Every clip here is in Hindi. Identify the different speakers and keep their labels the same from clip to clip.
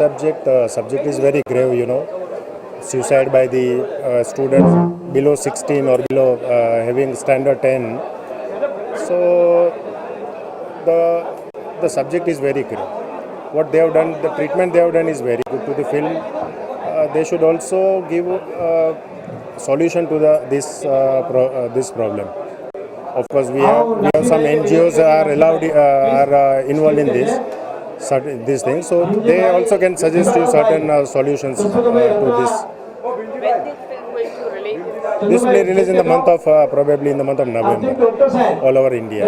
Speaker 1: subject is very grave, you know. Suicide by the students below 16 or below having standard 10. So the subject is very grave. What they have done, the treatment they have done is very good to the film. They should also give solution to this problem. Of course, we have some NGOs are allowed are involved in these things, so they also can suggest you certain solutions to this.
Speaker 2: When this film going to release?
Speaker 1: This will be released in the month of probably in the month of November, all over India.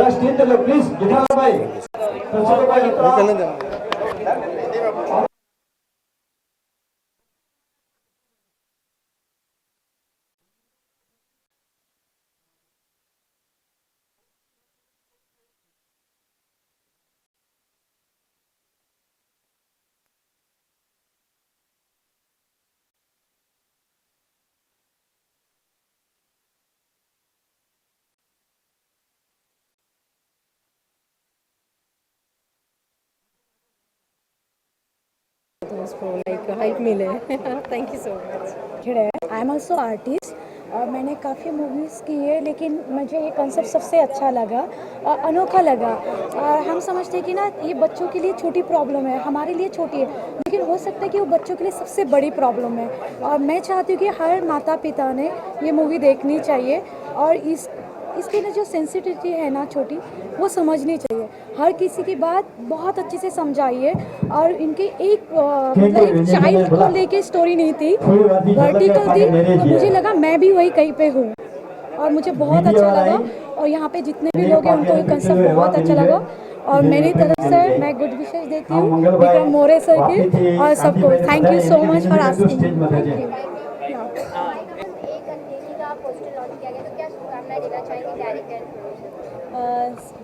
Speaker 3: उसको लाइक हेल्प मिले thank you so much. I am also artist और मैंने काफ़ी मूवीज़ की है, लेकिन मुझे ये कंसेप्ट सबसे अच्छा लगा और अनोखा लगा। और हम समझते हैं कि ना ये बच्चों के लिए छोटी प्रॉब्लम है, हमारे लिए छोटी है, लेकिन हो सकता है कि वो बच्चों के लिए सबसे बड़ी प्रॉब्लम है। और मैं चाहती हूँ कि हर माता पिता ने ये मूवी देखनी चाहिए और इसकी ना जो सेंसिटिविटी है ना छोटी, वो समझनी चाहिए। हर किसी की बात बहुत अच्छे से समझाइए। और इनकी एक चाइल्ड को लेके स्टोरी नहीं थी, वर्टिकल थी, तो मुझे लगा मैं भी वही कहीं पे हूँ और मुझे बहुत अच्छा लगा। और यहाँ पे जितने भी लोग हैं उनको ये कंसेप्ट बहुत अच्छा लगा। और मेरी तरफ से मैं गुड विशेष देती हूँ विक्रम मोरे सर की और सबको। Thank you so much for asking. Thank you.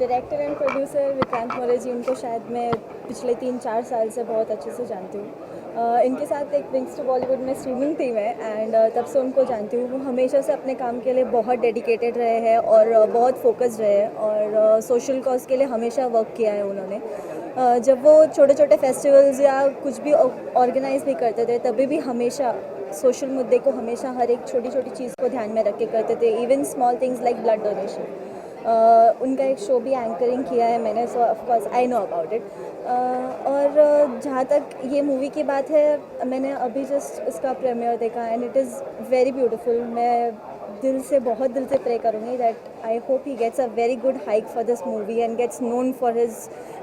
Speaker 3: Director and producer Vikrant More ji, उनको शायद मैं पिछले 3-4 साल से बहुत अच्छे से जानती हूँ। इनके साथ एक विंग्स टू बॉलीवुड में स्ट्रीमिंग थी मैं, एंड तब से उनको जानती हूँ। वो हमेशा से अपने काम के लिए बहुत डेडिकेटेड रहे हैं और बहुत फोकस्ड रहे हैं और सोशल कॉज के लिए हमेशा वर्क किया है उन्होंने। जब वो छोटे छोटे फेस्टिवल्स या कुछ भी ऑर्गेनाइज भी करते थे, तभी भी हमेशा सोशल मुद्दे को हमेशा हर एक छोटी छोटी चीज़ को ध्यान में रख के करते थे, even small things like blood donation. उनका एक शो भी एंकरिंग किया है मैंने, सो of course I know about it. और जहाँ तक ये मूवी की बात है, मैंने अभी जस्ट इसका प्रीमियर देखा and it is very beautiful. मैं बहुत दिल से प्रे करूँगी that I hope he gets a very good hike for this movie and gets known for his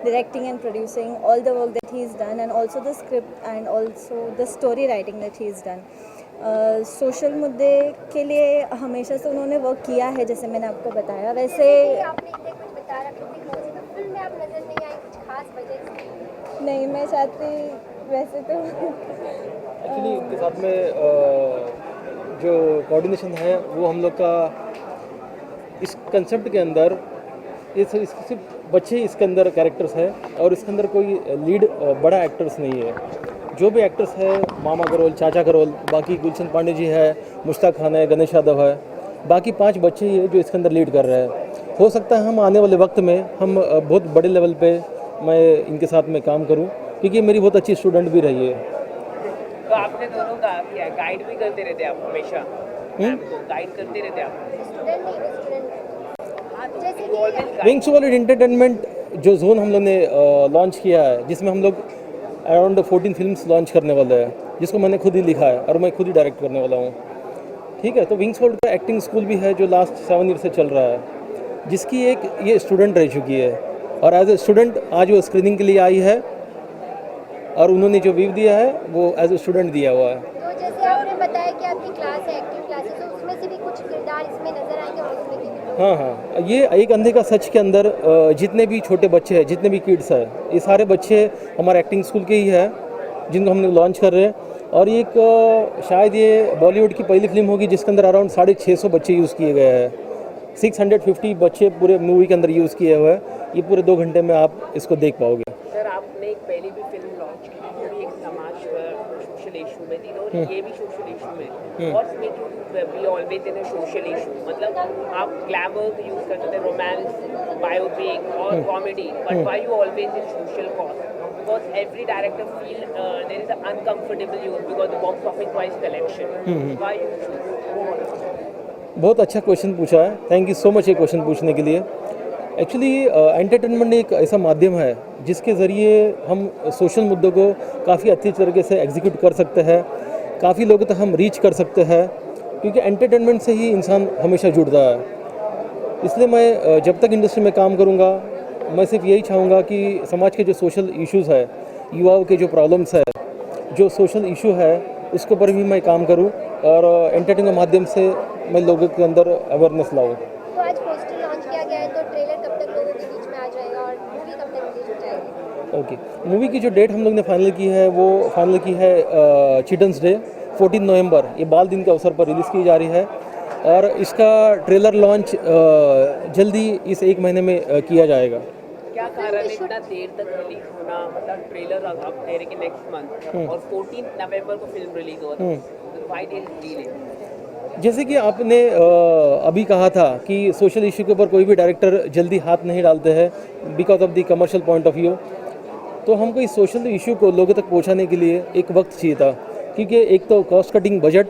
Speaker 3: directing and producing, all the work that he is done and also the script and also the story writing that he is done. Social मुद्दे के लिए हमेशा से उन्होंने वर्क किया है, जैसे मैंने आपको बताया। वैसे
Speaker 4: आपने इतने कुछ बता रखा कि फिल्म में आप नजर नहीं आई, कुछ खास वजह?
Speaker 3: नहीं, मैं चाहती वैसे तो
Speaker 5: एक्चुअली इनके साथ में जो कोऑर्डिनेशन है वो हम लोग का इस कंसेप्ट के अंदर ये सिर्फ बच्चे इसके अंदर कैरेक्टर्स है और इसके अंदर कोई लीड बड़ा एक्टर्स नहीं है। जो भी एक्टर्स है, मामा करोल, चाचा करोल, बाकी गुलशन पांडे जी है, मुश्ताक खान है, गणेश यादव है, बाकी 5 बच्चे ही है जो इसके अंदर लीड कर रहे हैं। हो सकता है हम आने वाले वक्त में हम बहुत बड़े लेवल पे मैं इनके साथ में काम करूं, क्योंकि मेरी बहुत अच्छी स्टूडेंट भी रही है।
Speaker 2: तो आपने दोनों का क्या गाइड भी करते रहते आप हमेशा? गाइड करते रहते आप?
Speaker 5: विंग्स वर्ल्ड एंटरटेनमेंट जो जोन हम लोग ने लॉन्च किया है, जिसमें हम लोग अराउंड 14 फिल्म्स लॉन्च करने वाले हैं, जिसको मैंने खुद ही लिखा है और मैं खुद ही डायरेक्ट करने वाला हूँ। ठीक है, तो विंग्स वर्ल्ड का एक्टिंग स्कूल भी है जो लास्ट 7 ईयर से चल रहा है, जिसकी एक ये स्टूडेंट रह चुकी है और एज ए स्टूडेंट आज वो स्क्रीनिंग के लिए आई है और उन्होंने जो व्यू दिया है वो एज ए स्टूडेंट दिया हुआ है।
Speaker 4: तो जैसे आपने बताया कि आपकी क्लास है एक्टिव क्लासेस, तो उसमें से भी कुछ किरदार इसमें नजर आएंगे और उसमें भी
Speaker 5: हाँ, ये एक अंधे का सच के अंदर जितने भी छोटे बच्चे हैं, जितने भी किड्स हैं, ये सारे बच्चे हमारे एक्टिंग स्कूल के ही हैं जिनको हम लोग लॉन्च कर रहे हैं। और एक शायद ये बॉलीवुड की पहली फिल्म होगी जिसके अंदर अराउंड 650 बच्चे यूज़ किए गए हैं। 650 बच्चे पूरे मूवी के अंदर यूज़ किए हुए हैं। ये पूरे 2 घंटे में आप इसको देख पाओगे।
Speaker 2: सर, आपने एक पहली भी फिल्म लॉन्च की, वो भी एक समाज सोशल इशू में थी, और ये भी सोशल इशू में, और इसमें जो be always in a social issue, मतलब आप ग्लैमर यूज करते थे, रोमांस, बायोपिक और comedy, but why you always in social cause? Because every director feel there is an uncomfortable use because the box office wise collection. Why you choose?
Speaker 5: बहुत अच्छा क्वेश्चन पूछा है, थैंक यू सो मच ये क्वेश्चन पूछने के लिए। एक्चुअली एंटरटेनमेंट एक ऐसा माध्यम है जिसके ज़रिए हम सोशल मुद्दों को काफ़ी अच्छी तरीके से एग्जीक्यूट कर सकते हैं, काफ़ी लोगों तक हम रीच कर सकते हैं, क्योंकि एंटरटेनमेंट से ही इंसान हमेशा जुड़ता है। इसलिए मैं जब तक इंडस्ट्री में काम करूँगा, मैं सिर्फ यही चाहूँगा कि समाज के जो सोशल इश्यूज़ है, युवाओं के जो प्रॉब्लम्स है, जो सोशल इशू है, उसके ऊपर भी मैं काम करूँ और एंटरटेनमेंट के माध्यम से मैं लोगों के अंदर अवेयरनेस लाऊँ।
Speaker 4: तो आज पोस्टर लॉन्च किया गया है, तो ट्रेलर कब तक लोगों के बीच में आ जाएगा और मूवी कब तक रिलीज हो जाएगी?
Speaker 5: ओके, मूवी की जो डेट हम लोग ने फाइनल की है वो फाइनल की है चिल्ड्रंस डे 14 नवंबर, ये बाल दिन के अवसर पर रिलीज़ की जा रही है और इसका ट्रेलर लॉन्च जल्दी इस एक महीने में किया जाएगा।
Speaker 2: क्या कारण है इतना देर तक रिलीज होना, मतलब ट्रेलर अब दे रहे कि नेक्स्ट मंथ और 14 नवंबर को फिल्म रिलीज हो रहा है, तो व्हाई दे डिले?
Speaker 5: जैसे कि आपने अभी कहा था कि सोशल इशू के ऊपर कोई भी डायरेक्टर जल्दी हाथ नहीं डालते हैं because of the commercial point of view, तो हमको इस सोशल इशू को लोगों तक पहुंचाने के लिए एक वक्त चाहिए था, क्योंकि एक तो कॉस्ट कटिंग बजट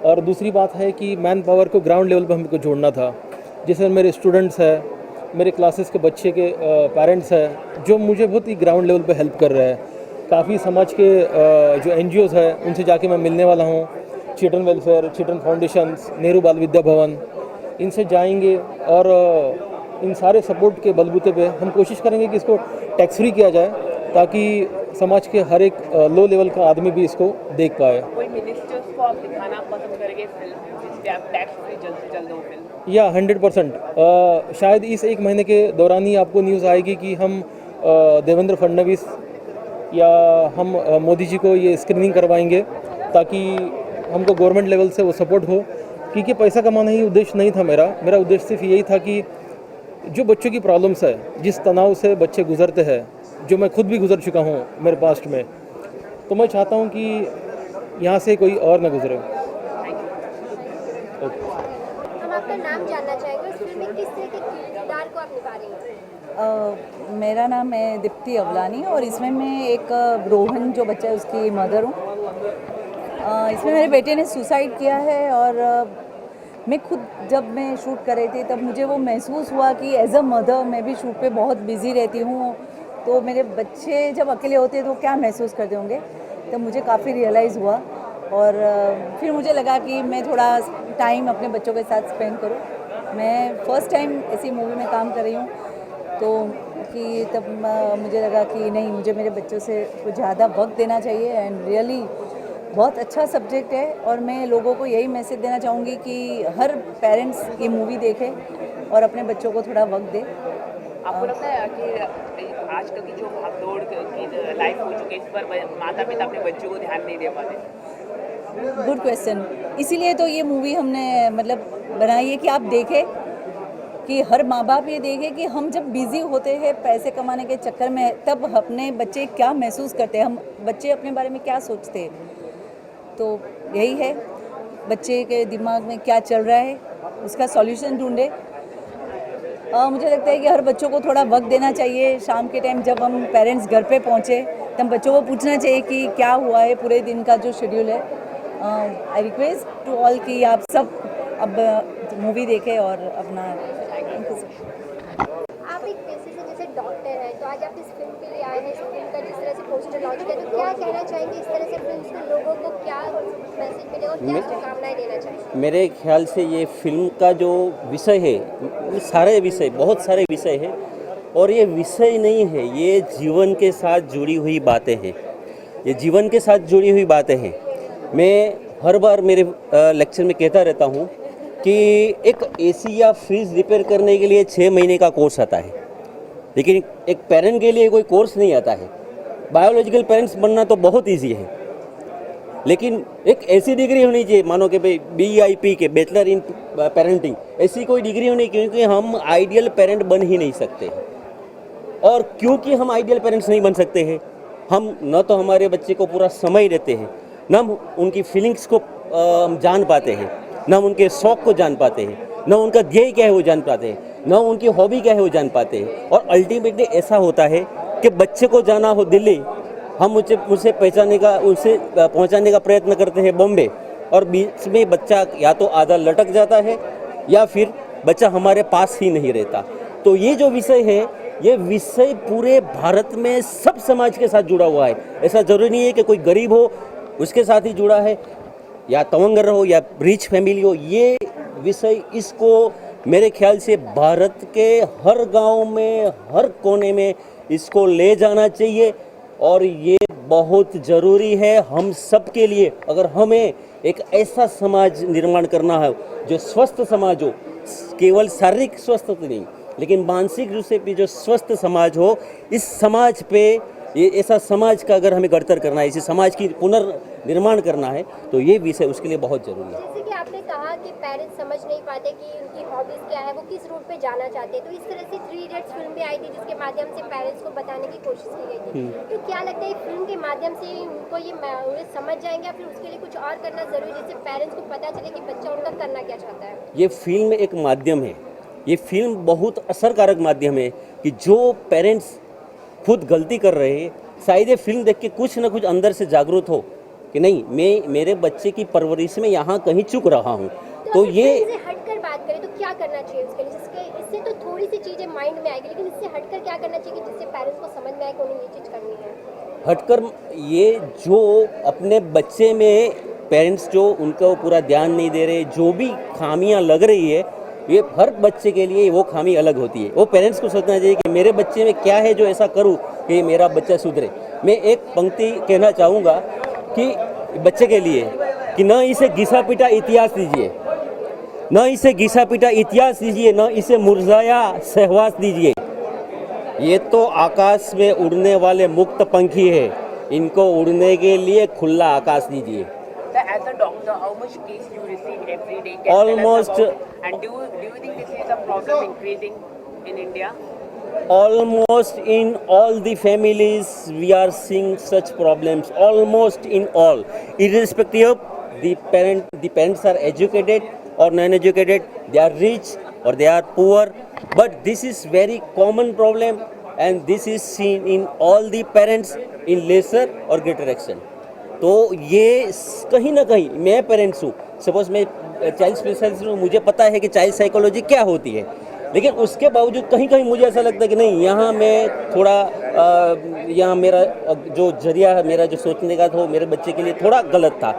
Speaker 5: और दूसरी बात है कि मैन पावर को ग्राउंड लेवल पर हमको जोड़ना था। जैसे मेरे स्टूडेंट्स हैं, मेरे क्लासेस के बच्चे के पेरेंट्स हैं जो मुझे बहुत ही ग्राउंड लेवल पे हेल्प कर रहे हैं। काफ़ी समाज के जो NGOs है उनसे जाके मैं मिलने वाला हूँ, children welfare, children foundations, Nehru बाल विद्या भवन, इनसे जाएंगे और इन सारे सपोर्ट के बलबूते पे हम कोशिश करेंगे कि इसको टैक्स फ्री किया जाए ताकि समाज के हर एक लो लेवल का आदमी भी इसको देख पाए।
Speaker 2: कोई मिनिस्टर्स को आप दिखाना पसंद करेंगे फिल्म जिससे आप टैक्स फ्री जल्द से जल्द हो फिल्म?
Speaker 5: या 100% शायद इस एक महीने के दौरान ही आपको न्यूज़ आएगी कि हम देवेंद्र फडणवीस या हम मोदी जी को ये स्क्रीनिंग करवाएंगे ताकि हमको गवर्नमेंट लेवल से वो सपोर्ट हो, क्योंकि पैसा कमाना ही उद्देश्य नहीं था मेरा उद्देश्य सिर्फ यही था कि जो बच्चों की प्रॉब्लम्स है, जिस तनाव से बच्चे गुजरते हैं, जो मैं खुद भी गुजर चुका हूँ मेरे पास्ट में, तो मैं चाहता हूँ कि यहाँ से कोई और ना गुजरे।
Speaker 4: हम आपका नाम जानना चाहेंगे, इस फिल्म में किस तरह के किरदार को आप निभा रही हैं?
Speaker 6: मेरा नाम है दीप्ति अवलानी और इसमें मैं एक रोहन जो बच्चा है उसकी मदर हूँ। इसमें मेरे बेटे ने सुसाइड किया है और मैं खुद जब मैं शूट कर रही थी तब मुझे वो महसूस हुआ कि एज अ मदर मैं भी शूट पे बहुत बिज़ी रहती हूँ, तो मेरे बच्चे जब अकेले होते हैं तो क्या महसूस करते होंगे, तब मुझे काफ़ी रियलाइज़ हुआ और फिर मुझे लगा कि मैं थोड़ा टाइम अपने बच्चों के साथ स्पेंड करूँ। मैं फ़र्स्ट टाइम ऐसी मूवी में काम कर रही हूँ, तो कि तब मुझे लगा कि नहीं, मुझे मेरे बच्चों से कुछ ज़्यादा वक्त देना चाहिए एंड रियली बहुत अच्छा सब्जेक्ट है और मैं लोगों को यही मैसेज देना चाहूँगी कि हर पेरेंट्स ये मूवी देखे और अपने बच्चों को थोड़ा वक्त दे।
Speaker 2: आपको लगता है कि आजकल की जो भागदौड़ की लाइफ हो चुकी है, इस पर माता पिता अपने बच्चों को ध्यान नहीं दे पाते?
Speaker 6: Good question. इसीलिए तो ये मूवी हमने मतलब बनाई है कि आप देखें, कि हर माँ बाप ये देखे कि हम जब बिज़ी होते हैं पैसे कमाने के चक्कर में, तब अपने बच्चे क्या महसूस करते हैं, हम बच्चे अपने बारे में क्या सोचते हैं। तो यही है, बच्चे के दिमाग में क्या चल रहा है उसका सॉल्यूशन ढूंढे। मुझे लगता है कि हर बच्चों को थोड़ा वक्त देना चाहिए। शाम के टाइम जब हम पेरेंट्स घर पे पहुँचे तब बच्चों को पूछना चाहिए कि क्या हुआ है, पूरे दिन का जो शेड्यूल है। आई रिक्वेस्ट टू ऑल कि आप सब अब मूवी देखें और अपना।
Speaker 4: आप एक पेशे से जैसे डॉक्टर हैं, तो आज आप इस फिल्म के लिए आए हैं, इस फिल्म का जिस तरह से पोस्टर लॉन्च किया, तो क्या कहना चाहेंगे इस तरह से फिल्म से लोगों को क्या मैसेज मिलेगा और क्या शुभकामनाएं देना चाहेंगे?
Speaker 7: मेरे ख्याल से ये फिल्म का जो विषय है, सारे विषय, बहुत सारे विषय है और ये विषय नहीं है, ये जीवन के साथ जुड़ी हुई बातें हैं, ये जीवन के साथ जुड़ी हुई बातें हैं। मैं हर बार मेरे लेक्चर में कहता रहता हूँ कि एक एसी या फ्रिज रिपेयर करने के लिए 6 महीने का कोर्स आता है, लेकिन एक पेरेंट के लिए कोई कोर्स नहीं आता है। बायोलॉजिकल पेरेंट्स बनना तो बहुत इजी है, लेकिन एक ऐसी डिग्री होनी चाहिए, मानो कि भाई BIP के बैचलर इन पेरेंटिंग, ऐसी कोई डिग्री होनी, क्योंकि हम आइडियल पेरेंट बन ही नहीं सकते। और क्योंकि हम आइडियल पेरेंट्स नहीं बन सकते हैं, हम न तो हमारे बच्चे को पूरा समय देते हैं, न हम उनकी फीलिंग्स को हम जान पाते हैं। ना उनके शौक को जान पाते हैं, ना उनका ध्येय क्या है वो जान पाते हैं, ना उनकी हॉबी क्या है वो जान पाते हैं। और अल्टीमेटली ऐसा होता है कि बच्चे को जाना हो दिल्ली, हम उसे पहुंचाने का प्रयत्न करते हैं बॉम्बे, और बीच में बच्चा या तो आधा लटक जाता है या फिर बच्चा हमारे पास ही नहीं रहता। तो ये जो विषय है, ये विषय पूरे भारत में सब समाज के साथ जुड़ा हुआ है। ऐसा ज़रूरी नहीं है कि कोई गरीब हो उसके साथ ही जुड़ा है, या तवंगर हो या रिच फैमिली हो। ये विषय इसको मेरे ख्याल से भारत के हर गांव में, हर कोने में इसको ले जाना चाहिए, और ये बहुत ज़रूरी है हम सब के लिए। अगर हमें एक ऐसा समाज निर्माण करना है जो स्वस्थ समाज हो, केवल शारीरिक स्वस्थ नहीं लेकिन मानसिक रूप से भी जो स्वस्थ समाज हो, इस समाज पे ये ऐसा समाज का अगर हमें गढ़तर करना है, इसी समाज की पुनर्निर्माण करना है, तो ये विषय उसके लिए बहुत ज़रूरी है।
Speaker 4: जैसे कि आपने कहा कि पेरेंट्स समझ नहीं पाते कि उनकी हॉबीज़ क्या है, वो किस रूट पे जाना चाहते हैं, तो इस तरह से 3 इडियट्स फिल्म भी आई थी जिसके माध्यम से पेरेंट्स को बताने की कोशिश की गई थी। तो क्या लगता है फिल्म के माध्यम से उनको उन्हें समझ जाएंगे, या फिर उसके लिए कुछ और करना ज़रूरी है जिससे पेरेंट्स को पता चले कि बच्चा उनका करना क्या चाहता है?
Speaker 7: ये फिल्म एक माध्यम है, ये फिल्म बहुत असरकारक माध्यम है कि जो पेरेंट्स खुद गलती कर रहे हैं, शायद ये फिल्म देख के कुछ ना कुछ अंदर से जागरूक हो कि नहीं, मैं मेरे बच्चे की परवरिश में यहाँ कहीं चूक रहा हूँ। तो ये
Speaker 4: हटकर बात करें तो क्या करना चाहिए उसके लिए, जिसके इससे तो थोड़ी सी चीज़ें माइंड में आएगी, लेकिन इससे हटकर क्या करना चाहिए कि जिससे पेरेंट्स को समझ में आए कि उन्हें ये चीज़ करनी है?
Speaker 7: हटकर ये जो अपने बच्चे में पेरेंट्स जो उनका पूरा ध्यान नहीं दे रहे, जो भी खामियां लग रही है, ये हर बच्चे के लिए वो खामी अलग होती है। वो पेरेंट्स को सोचना चाहिए कि मेरे बच्चे में क्या है जो ऐसा करूं कि मेरा बच्चा सुधरे। मैं एक पंक्ति कहना चाहूँगा कि बच्चे के लिए कि न इसे घिसा पिटा इतिहास दीजिए, न इसे घिसा पिटा इतिहास दीजिए, न इसे मुरझाया सहवास दीजिए। ये तो आकाश में उड़ने वाले मुक्त पंखी है, इनको उड़ने के लिए खुला आकाश दीजिए।
Speaker 2: As a doctor, how much case you receive every day? Can you
Speaker 7: Almost-
Speaker 2: tell us about, and do you think this is a problem increasing in India?
Speaker 7: Almost in all the families we are seeing such problems, almost in all, irrespective the parents are educated or non-educated, they are rich or they are poor, but this is very common problem, and this is seen in all the parents in lesser or greater extent. तो ये कहीं ना कहीं, मैं पेरेंट्स हूँ, सपोज मैं चाइल्ड स्पेशलिस्ट हूँ, मुझे पता है कि चाइल्ड साइकोलॉजी क्या होती है, लेकिन उसके बावजूद कहीं कहीं मुझे ऐसा लगता है कि नहीं, यहाँ मैं थोड़ा यहाँ मेरा जो जरिया है, मेरा जो सोचने का था, वो मेरे बच्चे के लिए थोड़ा गलत था।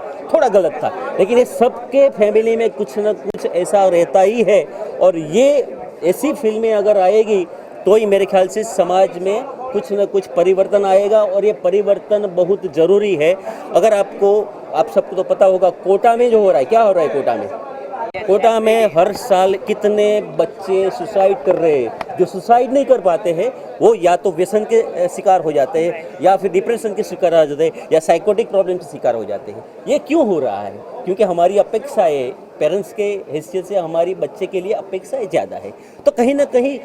Speaker 7: लेकिन ये सबके फैमिली में कुछ ना कुछ ऐसा रहता ही है, और ये ऐसी फिल्में अगर आएगी तो ही मेरे ख्याल से समाज में कुछ न कुछ परिवर्तन आएगा, और ये परिवर्तन बहुत ज़रूरी है। अगर आप सबको तो पता होगा कोटा में जो हो रहा है, क्या हो रहा है कोटा में? कोटा में हर साल कितने बच्चे सुसाइड कर रहे हैं। जो सुसाइड नहीं कर पाते हैं वो या तो व्यसन के शिकार हो जाते हैं, या फिर डिप्रेशन के शिकार हो जाते हैं, या साइकोटिक प्रॉब्लम के शिकार हो जाते हैं। ये क्यों हो रहा है? क्योंकि हमारी अपेक्षाएं, पेरेंट्स के हैसियत से हमारी बच्चे के लिए अपेक्षाएं ज़्यादा है। तो कहीं ना कहीं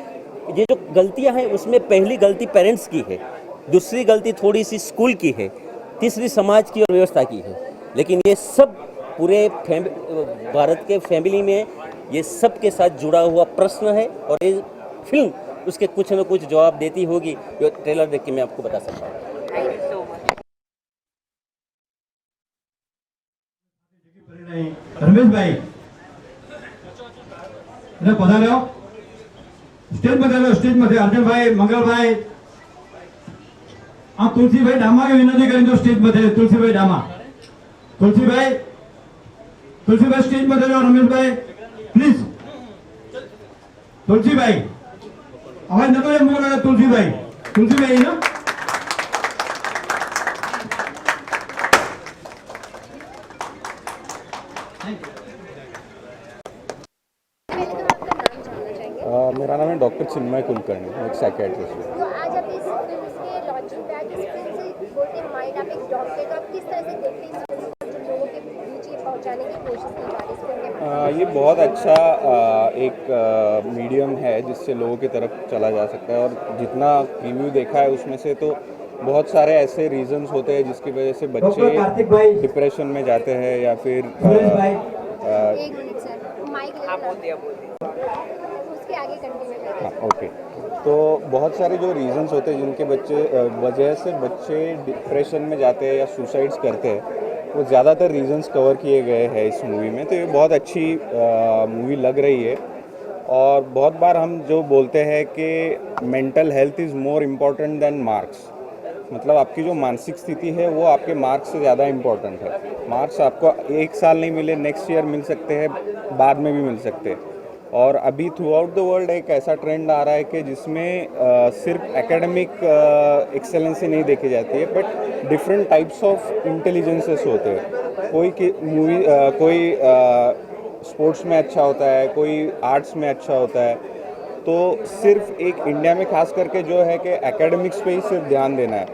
Speaker 7: ये जो गलतियां हैं, उसमें पहली गलती पेरेंट्स की है, दूसरी गलती थोड़ी सी स्कूल की है, तीसरी समाज की और व्यवस्था की है। लेकिन ये सब पूरे भारत के फैमिली में ये सब के साथ जुड़ा हुआ प्रश्न है, और ये फिल्म उसके कुछ न कुछ जवाब देती होगी, जो ट्रेलर देख के मैं आपको बता सकता हूँ।
Speaker 2: Thank you so much.
Speaker 8: Ramesh भाई पधारो स्टेज मध्ये अर्जुन भाई, मंगल भाई, तुलसी भाई डामा के विनंती करें स्टेज मध्ये। तुलसी भाई स्टेज मध्ये जाओ। रमेश भाई प्लीज, तुलसी भाई आवाज नको आहे मुला। तुलसी भाई ना
Speaker 4: पहले तो आपका नाम जानना चाहेंगे।
Speaker 9: मेरा नाम है डॉक्टर चिन्मय कुलकर्णी, मैं एक साइकियाट्रिस्ट हूँ।
Speaker 4: तो आज आप इस फिल्म के लॉन्चिंग पे, आज इस फिल्म से बोलते हैं माइंड, आप एक डॉक्टर, तो आप किस तरह से देखते हैं इस फिल्म को जो लोगों के बीच ये पहुंचाने की कोशिश की जा रही है इस फिल्म के माध्यम
Speaker 9: ये बहुत अच्छा एक मीडियम है जिससे लोगों की तरफ चला जा सकता है, और जितना रिव्यू देखा है उसमें से तो बहुत सारे ऐसे रीजंस होते हैं जिसकी वजह से बच्चे डिप्रेशन में जाते हैं, या फिर
Speaker 4: एक मिनट सर, माइक ले
Speaker 2: हाँ
Speaker 4: लो
Speaker 2: बोल दिया
Speaker 4: उसके आगे कंटिन्यू करें।
Speaker 9: हाँ ओके। तो बहुत सारे जो रीजंस होते हैं जिनके वजह से बच्चे डिप्रेशन में जाते हैं या सुसाइड्स करते हैं, वो ज़्यादातर रीजंस कवर किए गए हैं इस मूवी में। तो ये बहुत अच्छी मूवी लग रही है। और बहुत बार हम जो बोलते हैं कि mental health is more important than marks, मतलब आपकी जो मानसिक स्थिति है वो आपके मार्क्स से ज़्यादा इम्पोर्टेंट है। मार्क्स आपको एक साल नहीं मिले, नेक्स्ट ईयर मिल सकते हैं, बाद में भी मिल सकते हैं। और अभी थ्रू आउट द वर्ल्ड एक ऐसा ट्रेंड आ रहा है कि जिसमें सिर्फ एकेडमिक एक्सेलेंसी नहीं देखी जाती है, but different types of intelligences होते हैं। कोई स्पोर्ट्स में अच्छा होता है, कोई आर्ट्स में अच्छा होता है। तो सिर्फ एक इंडिया में खास करके जो है कि एकेडमिक्स पे ही सिर्फ ध्यान देना है,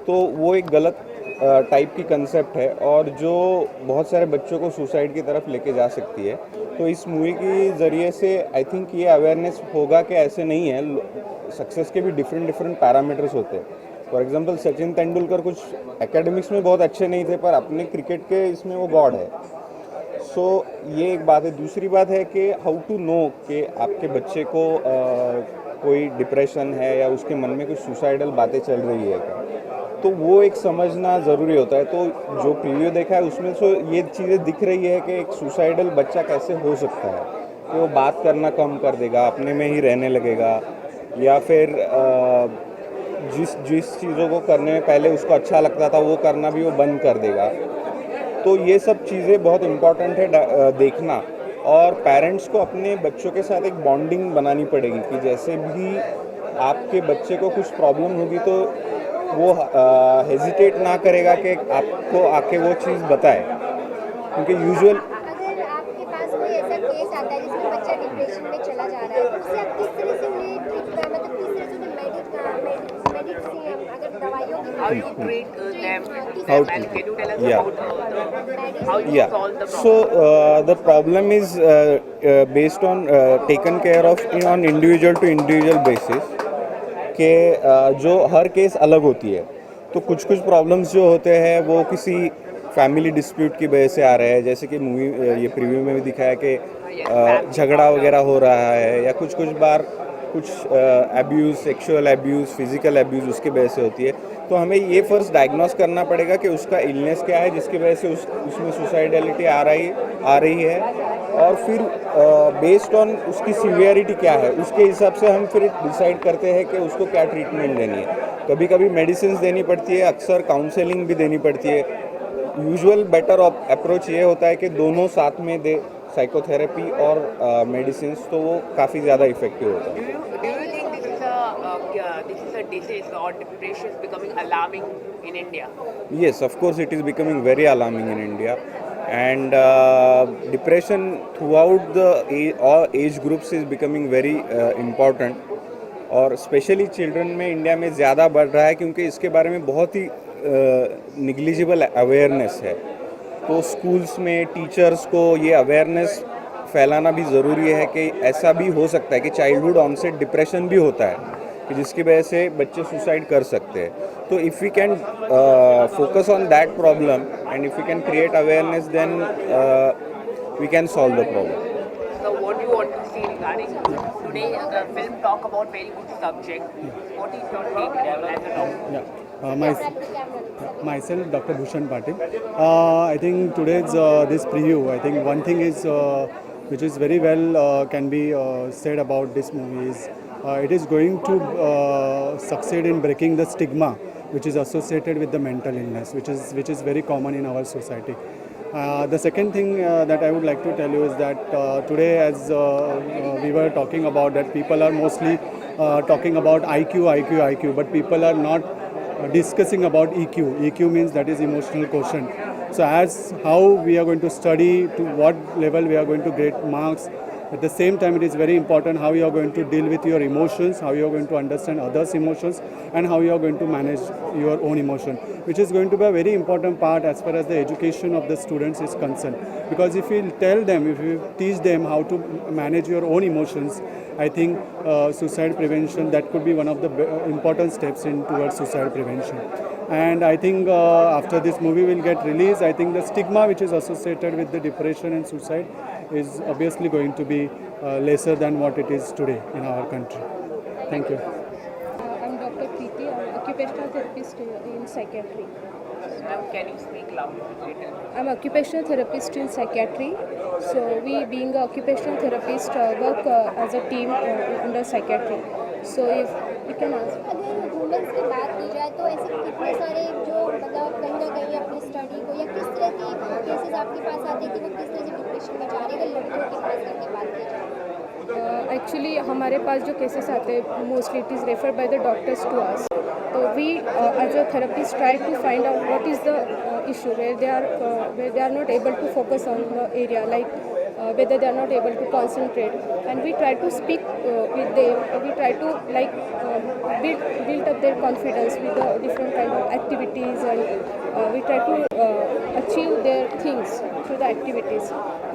Speaker 9: तो वो एक गलत टाइप की कंसेप्ट है और जो बहुत सारे बच्चों को सुसाइड की तरफ लेके जा सकती है। तो इस मूवी के ज़रिए से आई थिंक ये अवेयरनेस होगा कि ऐसे नहीं है, सक्सेस के भी डिफरेंट पैरामीटर्स होते हैं। फॉर एग्जांपल सचिन तेंदुलकर कुछ एकेडमिक्स में बहुत अच्छे नहीं थे, पर अपने क्रिकेट के इसमें वो गॉड है। सो ये एक बात है। दूसरी बात है कि हाउ टू नो कि आपके बच्चे को कोई डिप्रेशन है या उसके मन में कुछ सुसाइडल बातें चल रही है क्या, तो वो एक समझना ज़रूरी होता है। तो जो प्रीव्यू देखा है उसमें तो ये चीज़ें दिख रही है कि एक सुसाइडल बच्चा कैसे हो सकता है कि वो बात करना कम कर देगा, अपने में ही रहने लगेगा, या फिर जिस चीज़ों को करने में पहले उसको अच्छा लगता था वो करना भी वो बंद कर देगा। तो ये सब चीज़ें बहुत इम्पॉर्टेंट है देखना। और पेरेंट्स को अपने बच्चों के साथ एक बॉन्डिंग बनानी पड़ेगी कि जैसे भी आपके बच्चे को कुछ प्रॉब्लम होगी तो वो हेजिटेट ना करेगा कि आपको आके वो चीज़ बताए, क्योंकि यूजुअल
Speaker 4: अगर आपके पास कोई ऐसा केस आता है जिसमें बच्चा डिप्रेशन में चला जा रहा है, तो उससे आप किस तरह से उन्हें ट्रीट कर, मतलब किस तरह से उन्हें मेडिसिन अगर दवाइयों की
Speaker 2: How you treat them?
Speaker 9: How
Speaker 2: And
Speaker 9: to-
Speaker 2: can you tell us
Speaker 9: Yeah.
Speaker 2: about how you
Speaker 9: Yeah.
Speaker 2: solve the problem?
Speaker 9: So the problem is based on taken care of on individual to individual basis, कि जो हर केस अलग होती है। तो कुछ प्रॉब्लम्स जो होते हैं वो किसी फैमिली डिस्प्यूट की वजह से आ रहे हैं, जैसे कि मूवी ये प्रीव्यू में भी दिखाया कि झगड़ा वगैरह हो रहा है, या कुछ बार कुछ abuse, sexual abuse, physical abuse उसकी वजह से होती है। तो हमें ये फर्स्ट डायग्नोस करना पड़ेगा कि उसका इलनेस क्या है जिसकी वजह से उसमें सुसाइडलिटी आ रही है, और फिर बेस्ड ऑन उसकी सीवियरिटी क्या है उसके हिसाब से हम फिर डिसाइड करते हैं कि उसको क्या ट्रीटमेंट देनी है। कभी कभी मेडिसिन देनी पड़ती है, अक्सर काउंसलिंग भी देनी पड़ती है। यूजुअल बेटर अप्रोच ये होता है कि दोनों साथ में दे, साइकोथेरेपी और मेडिसिन, तो वो काफ़ी ज़्यादा इफेक्टिव होता है।
Speaker 2: Do you think this is a disease or depression is becoming alarming in India?
Speaker 9: Yes, of course it is becoming very alarming in India, and depression throughout the all age groups is becoming very important, और स्पेशली चिल्ड्रन में इंडिया में ज़्यादा बढ़ रहा है क्योंकि इसके बारे में बहुत ही निग्लिजिबल अवेयरनेस है। तो स्कूल्स में टीचर्स को ये अवेयरनेस फैलाना भी ज़रूरी है कि ऐसा भी हो सकता है कि चाइल्डहुड ऑनसेट डिप्रेशन भी होता है, कि जिसकी वजह से बच्चे सुसाइड कर सकते हैं। तो if we can focus on that problem and if we can create awareness, then we can solve the problem.
Speaker 2: So what do you want to see regarding today? The film talk about very good subject. What is your take as a doctor?
Speaker 10: Myself, Dr. Bhushan Patil. I think today's this preview, I think one thing is which is very well can be said about this movie is it is going to succeed in breaking the stigma which is associated with the mental illness, which is very common in our society. The second thing that I would like to tell you is that today, as we were talking about, that people are mostly talking about IQ, but people are not discussing about EQ. EQ means that is emotional quotient. So as how we are going to study, to what level we are going to get marks, at the same time it is very important how you are going to deal with your emotions, how you are going to understand others' emotions, and how you are going to manage your own emotion. which is going to be a very important part as far as the education of the students is concerned. Because if we tell them, if we teach them how to manage your own emotions, I think suicide prevention, that could be one of the important steps in towards suicide prevention. And I think after this movie will get released, I think the stigma which is associated with the depression and suicide is obviously going to be lesser than what it is today in our country. Thank you.
Speaker 11: I'm Dr. Preeti. I'm occupational therapist in psychiatry.
Speaker 2: Ma'am, can you speak louder a little?
Speaker 11: I'm occupational therapist in psychiatry. So we, being an occupational therapist, work as a team under psychiatry. So if you can ask.
Speaker 4: अगर वुमेन्स की बात की जाए तो ऐसे कितने सारे जो मतलब कहीं ना कहीं अपनी स्टडी को या किस तरह के केसेस आपके पास आते हैं कि वो किस तरह से डिप्रेशन में जा रहे हैं अगर लड़कियों की खास करके बात की जाए?
Speaker 11: एक्चुअली हमारे पास जो केसेस आते हैं mostly it is refer by the doctors to us. तो we as a therapist try to find out what is the issue where they are not able to focus on the area, like whether they are not able to concentrate, and we try to speak with them. We try to like build up their confidence with the different kind of activities, and we try to achieve their things through the activities.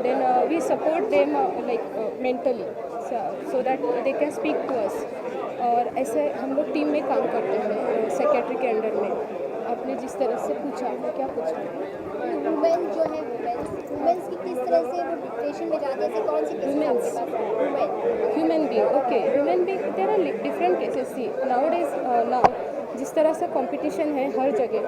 Speaker 11: Then we support them mentally so that they can speak to us. और ऐसे हम लोग टीम में काम करते हैं साइकियाट्री के अंडर में. आपने जिस तरह से पूछा, आपने क्या पूछा?
Speaker 4: वुमेन जो है वुमेन्स की किस तरह से वो डिप्रेशन में जाते हैं, कौन सी cases
Speaker 11: human being. Okay, human being there are different cases. See nowadays now जिस तरह से कंपटीशन है हर जगह,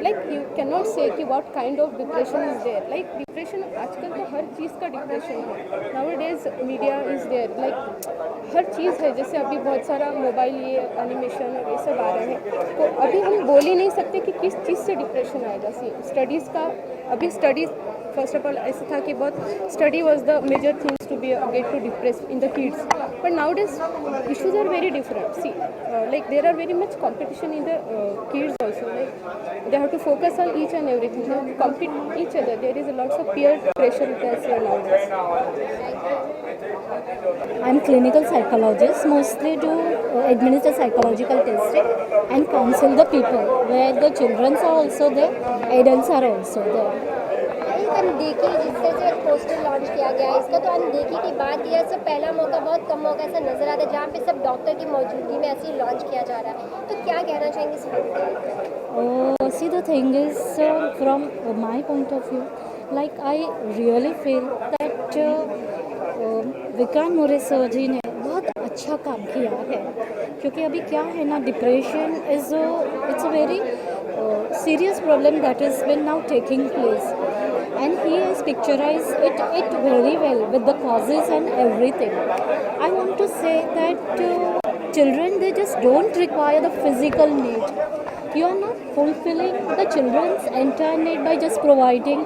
Speaker 11: like you can not say कि what kind of depression is there. Like depression आजकल तो हर चीज़ का डिप्रेशन है. Nowadays media is there, like हर चीज़ है. जैसे अभी बहुत सारा मोबाइल ये एनिमेशन और ये सब आ रहे हैं, तो अभी हम बोल ही नहीं सकते कि किस चीज़ से डिप्रेशन आएगा. सी स्टडीज़ का अभी स्टडीज़ फर्स्ट ऑफ ऑल ऐसा था कि बहुत study was the major things to be get to depress in the kids. But nowadays issues are very different. See, like there are very much competition in the kids also. Like they have to focus on each and everything. They have to compete each other. There is a lots of peer pressure you can say nowadays.
Speaker 12: I'm clinical psychologist, mostly do administer psychological testing and counsel the people, where the children are also there, adults are also there.
Speaker 4: अनदेखी जिस तरह से पोस्टर लॉन्च किया गया है इसका, तो अनदेखी की बात की जाए, सब पहला मौका बहुत कम मौका ऐसा नजर आता है जहाँ पे सब डॉक्टर की मौजूदगी में ऐसे ही लॉन्च किया जा रहा है. तो क्या कहना चाहेंगे इस फिल्म के?
Speaker 12: See, the thing is, from my point of view, like I really feel that Vikrant More sir ji ने बहुत अच्छा काम किया है. क्योंकि अभी क्या है ना, depression is it's a very serious problem that has been now taking place, and he has picturized it very well with the causes and everything. I want to say that children, they just don't require the physical need. You are not fulfilling the children's entire need by just providing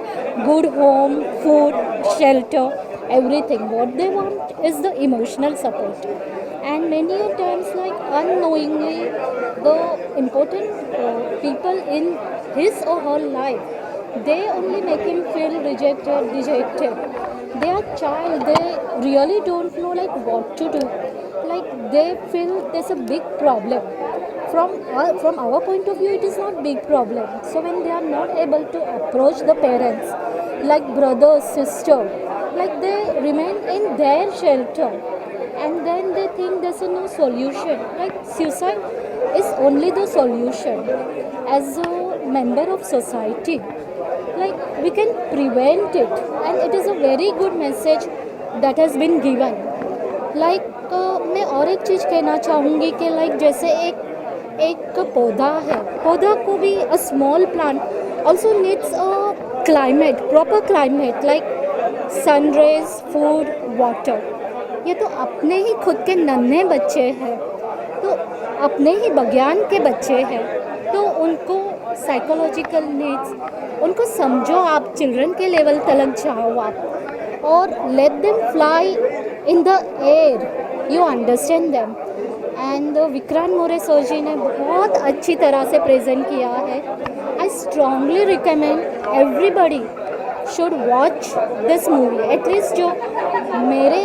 Speaker 12: good home, food, shelter, everything. What they want is the emotional support. And many a times, like unknowingly, the important people in his or her life, they only make him feel rejected, dejected. They are child, they really don't know like what to do. Like they feel there's a big problem. From our point of view, it is not big problem. So when they are not able to approach the parents, like brother, sister, like they remain in their shelter. And then they think there's no solution. Like suicide is only the solution. As a member of society, like we can prevent it, and it is a very good message that has been given. Like मैं और एक चीज़ कहना चाहूँगी कि like जैसे एक पौधा है, पौधा को भी a small plant also needs a climate, proper climate, like sun rays, food, water. ये तो अपने ही खुद के नन्हे बच्चे हैं, तो अपने ही बगान के बच्चे हैं, तो उनको साइकोलॉजिकल नीड्स उनको समझो. आप चिल्ड्रन के लेवल तक जाओ आप, और let them fly in the air, you understand them. And Vikrant More sir ji ने बहुत अच्छी तरह से प्रेजेंट किया है. I strongly recommend everybody should watch this movie. At least जो मेरे